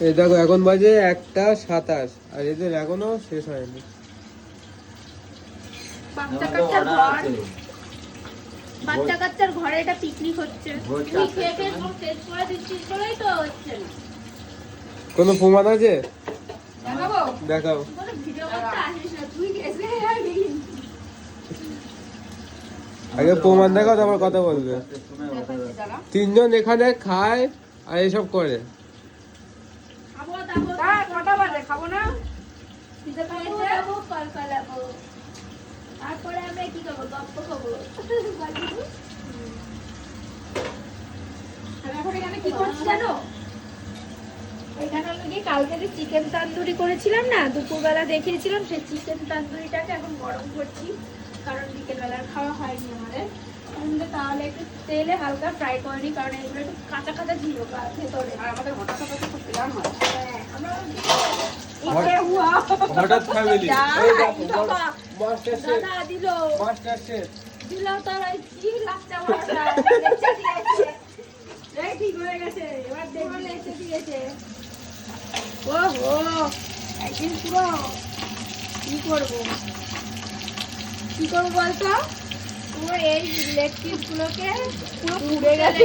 এই দেখো এখন বাজে 1:27 আর এদের এখনো শেষ হয়নি। বাচ্চা কাচ্চার ঘরে এটা পিকনিক হচ্ছে। তুই খেয়ে খেয়ে সব শেষ করে দিচ্ছিস বলেই তো হচ্ছে না। কোনো প্রমাণ আছে? দেখাবো? দেখাও। কোনো ভিডিও করতে আসিস না, তুই গেছে আর আগে প্রমাণ দেখাও তারপর কথা বলবে। তিনজন এখানে খায় আর এসব করে। খাবো দাবো কটা বাজে খাবো না? খাবো কল কলাবো, তারপরে আমরা কি খাবো? গপ্প খাবো। এখন এখানে কি করছি জানো? এখানে আমি কালকে যে চিকেন তান্দুরি করেছিলাম না, দুপুরবেলা দেখিয়েছিলাম, সেই চিকেন তান্দুরিটাকে এখন গরম করছি, কারণ বিকেলবেলার খাওয়া হয়নি আমাদের। তাহলে একটু তেলে হালকা ফ্রাই করে নিই, কারণ এগুলো একটু কাঁচা কাঁচা ছিল ভেতরে। আর আমাদের হঠাৎ হঠাৎ খুব প্ল্যান হয়। হঠাৎ ফ্যামিলি দাদা দিল তারা কি লাচ্চা মারা ঠিক হয়ে গেছে। এবার দেখুন এসে দিয়েছে। ওহো একদিন পুরো কি করবো বলতো, পুরো এই লেগ পিস গুলোকে পুরো পুড়ে গেছে।